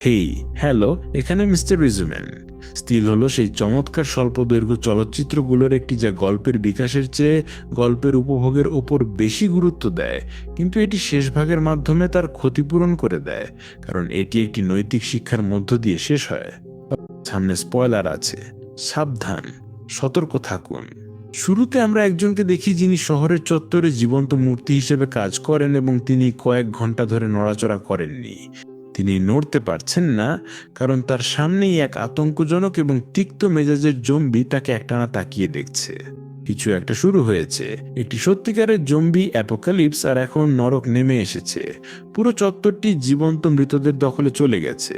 হেই, hello, এখানে mister রিজুম্যান। Still হলো সেই চমৎকার স্বল্প দৈর্ঘ্য চলচ্চিত্রগুলোর একটি যা গল্পের বিকাশের চেয়ে গল্পের উপভোগের ওপর বেশি গুরুত্ব দেয়, কিন্তু এটি শেষ ভাগের মাধ্যমে তার ক্ষতিপূরণ করে দেয়, কারণ এটি একটি নৈতিক শিক্ষার মধ্য দিয়ে শেষ হয়। সামনে স্পয়লার আছে, সাবধান, সতর্ক থাকুন। শুরুতে আমরা একজনকে দেখি যিনি শহরের চত্বরে জীবন্ত মূর্তি হিসেবে কাজ করেন এবং তিনি কয়েক ঘন্টা ধরে নড়াচড়া করেননি। তিনি নড়তে পারছেন না, কারণ তার সামনেই এক আতঙ্কজনক এবং তিক্ত মেজাজের জম্বি তাকে একটানা তাকিয়ে দেখছে। কিছু একটা শুরু হয়েছে, একটি সত্যিকারের জম্বি অ্যাপোকালিপস, আর এখন নরক নেমে এসেছে। পুরো চত্বরটি জীবন্ত মৃতদের দখলে চলে গেছে।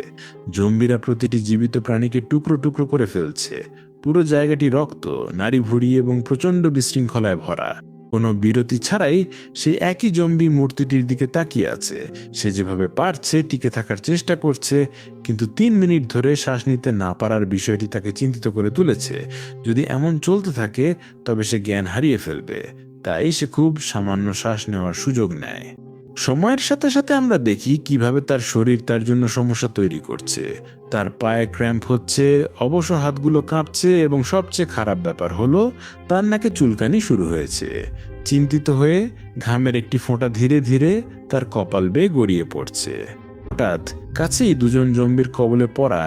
জম্বিরা প্রতিটি জীবিত প্রাণীকে টুকরো টুকরো করে ফেলছে। পুরো জায়গাটি রক্ত, নাড়ি ভুঁড়ি এবং প্রচণ্ড বিশৃঙ্খলায় ভরা। কোনো বিরতি ছাড়াই সেই একই জম্বি মূর্তিটির দিকে তাকিয়ে আছে। সে যেভাবে পারছে টিকে থাকার চেষ্টা করছে, কিন্তু 3 মিনিট ধরে শ্বাস নিতে না পারার বিষয়টি তাকে চিন্তিত করে তুলেছে। যদি এমন চলতে থাকে তবে সে জ্ঞান হারিয়ে ফেলবে, তাই সে খুব সামান্য শ্বাস নেওয়ার সুযোগ নেয়। সময়ের সাথে সাথে আমরা দেখি কিভাবে তার শরীর তার জন্য সমস্যা তৈরি করছে। তার পায়ে ক্র্যাম্প হচ্ছে, অবশ্য হাতগুলো কাঁপছে, এবং সবচেয়ে খারাপ ব্যাপার হলো তার নাকে চুলকানি শুরু হয়েছে। চিন্তিত হয়ে ঘামের একটি ফোঁটা ধীরে ধীরে তার কপাল বেয়ে গড়িয়ে পড়ছে। হঠাৎ কাছেই দুজন জম্বির কবলে পড়া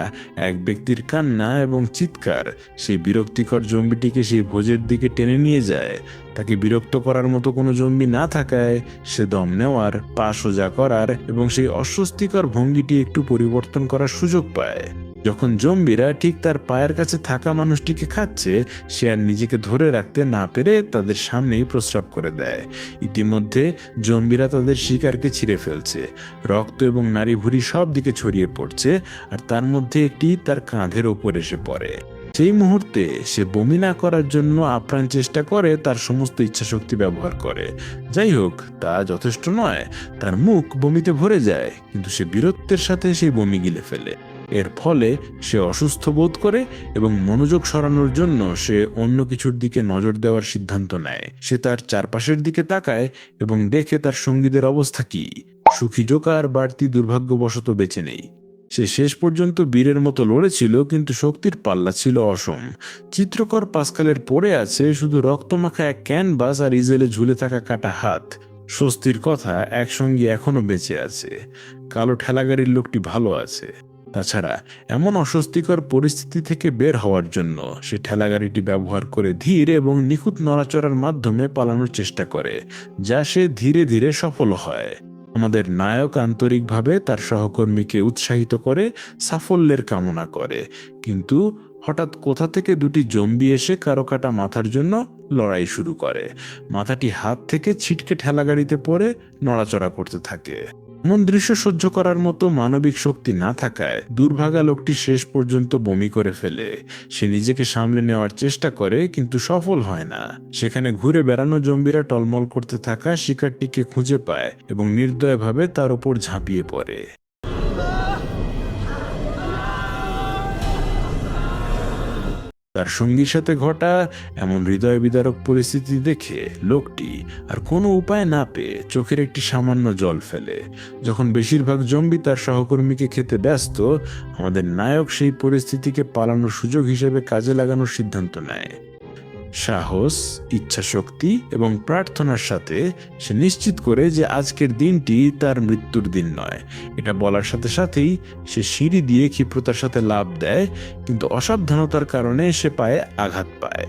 এক ব্যক্তির কান্না এবং চিৎকার সেই বিরক্তিকর জম্বিটিকে সেই ভোজের দিকে টেনে নিয়ে যায়। তাকে বিরক্ত করার মতো কোনো জম্বি না থাকায় সে দম নেওয়ার, পা সোজা করার এবং সেই অস্বস্তিকর ভঙ্গিটি একটু পরিবর্তন করার সুযোগ পায়। যখন জম্বিরা ঠিক তার পায়ের কাছে থাকা মানুষটিকে খাচ্ছে, সে আর নিজেকে ধরে রাখতে না পেরে তাদের সামনেই প্রস্রাব করে দেয়। ইতিমধ্যে জম্বিরা তাদের শিকারকে ছিঁড়ে ফেলছে। রক্ত এবং নাড়ি ভুঁড়ি সব দিকে ছড়িয়ে পড়ছে, আর তার মধ্যে একটি তার কাঁধের ওপর এসে পড়ে। সেই মুহূর্তে সে বমি না করার জন্য আপ্রাণ চেষ্টা করে, তার সমস্ত ইচ্ছাশক্তি ব্যবহার করে। যাই হোক, তা যথেষ্ট নয়। তার মুখ বমিতে ভরে যায়, কিন্তু সে বীরত্বের সাথে সেই বমি গিলে ফেলে। এর ফলে সে অসুস্থ বোধ করে এবং মনোযোগ সরানোর জন্য সে অন্য কিছুর দিকে নজর দেওয়ার সিদ্ধান্ত নেয়। সে তার চারপাশের দিকে তাকায় এবং দেখে তার সঙ্গীদের অবস্থা কি। সুখী জোকার বাড়তি দুর্ভাগ্যবশত বেঁচে নেই। সে শেষ পর্যন্ত বীরের মতো লড়েছিল, কিন্তু শক্তির পাল্লা ছিল অসম। চিত্রকর পাস্কালের পড়ে আছে শুধু রক্তমাখা এক ক্যানভাস আর ইজেলে ঝুলে থাকা কাটা হাত। স্বস্তির কথা, একসঙ্গে এখনো বেঁচে আছে। কালো ঠেলাগাড়ির লোকটি ভালো আছে। তাছাড়া এমন অস্বস্তিকর পরিস্থিতি থেকে বের হওয়ার জন্য সে ঠেলাগাড়িটি ব্যবহার করে ধীর এবং নিখুঁত নড়াচড়ার মাধ্যমে পালানোর চেষ্টা করে, যা সে ধীরে ধীরে সফল হয়। আমাদের নায়ক আন্তরিকভাবে তার সহকর্মীকে উৎসাহিত করে, সাফল্যের কামনা করে, কিন্তু হঠাৎ কোথা থেকে দুটি জম্বি এসে কারো কাটা মাথার জন্য লড়াই শুরু করে। মাথাটি হাত থেকে ছিটকে ঠেলাগাড়িতে পড়ে নড়াচড়া করতে থাকে। এমন দৃশ্য সহ্য করার মতো মানবিক শক্তি না থাকায় দুর্ভাগা লোকটি শেষ পর্যন্ত বমি করে ফেলে। সে নিজেকে সামলে নেওয়ার চেষ্টা করে, কিন্তু সফল হয় না। সেখানে ঘুরে বেড়ানো জম্বিরা টলমল করতে থাকা শিকারটিকে খুঁজে পায় এবং নির্দয়ভাবে তার উপর ঝাঁপিয়ে পড়ে। তার সঙ্গীর সাথে ঘটা এমন হৃদয় বিদারক পরিস্থিতি দেখে লোকটি আর কোনো উপায় না পেয়ে চোখের একটি সামান্য জল ফেলে। যখন বেশিরভাগ জম্বি তার সহকর্মীকে খেতে ব্যস্ত, আমাদের নায়ক সেই পরিস্থিতিকে পালানোর সুযোগ হিসেবে কাজে লাগানোর সিদ্ধান্ত নেয়। সাহস, ইচ্ছাশক্তি এবং প্রার্থনার সাথে সে নিশ্চিত করে যে আজকের দিনটি তার মৃত্যুর দিন নয়। এটা বলার সাথে সাথেই সে সিঁড়ি দিয়ে ক্ষিপ্রতার সাথে লাফ দেয়, কিন্তু অসাবধানতার কারণে সে পায়ে আঘাত পায়।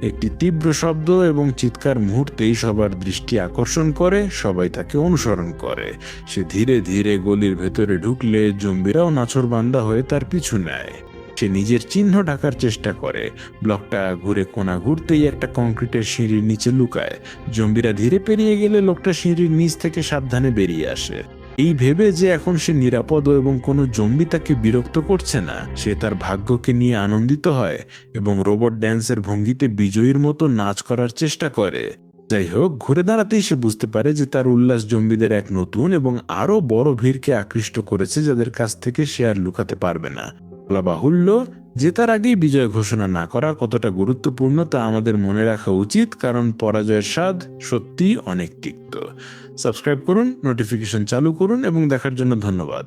একটি তীব্র শব্দ এবং চিৎকার মুহূর্তেই সবার দৃষ্টি আকর্ষণ করে, সবাই তাকে অনুসরণ করে। সে ধীরে ধীরে গলির ভেতরে ঢুকলে জম্বিরাও নাছোড়বান্দা হয়ে তার পিছু নেয়। সে নিজের চিহ্ন ঢাকার চেষ্টা করে। ব্লকটা ঘুরে কোণা ঘুরতেই একটা কংক্রিটের সিঁড়ির নিচে লুকায়। জম্বিরা ধীরে পেরিয়ে গেলে লোকটা সিঁড়ির নিচ থেকে সাবধানে বেরিয়ে আসে। এই ভেবে যে এখন সে নিরাপদ এবং কোনো জম্বি তাকে বিরক্ত করছে না, সে তার ভাগ্যকে নিয়ে আনন্দিত হয় এবং রোবট ড্যান্সের ভঙ্গিতে বিজয়ীর মতো নাচ করার চেষ্টা করে। যাই হোক, ঘুরে দাঁড়াতেই সে বুঝতে পারে যে তার উল্লাস জম্বিদের এক নতুন এবং আরো বড় ভিড়কে আকৃষ্ট করেছে, যাদের কাছ থেকে সে আর লুকাতে পারবে না। বলা বাহুল্য, জেতার আগেই বিজয় ঘোষণা না করা কতটা গুরুত্বপূর্ণ তা আমাদের মনে রাখা উচিত, কারণ পরাজয়ের স্বাদ সত্যিই অনেক তিক্ত। সাবস্ক্রাইব করুন, নোটিফিকেশন চালু করুন এবং দেখার জন্য ধন্যবাদ।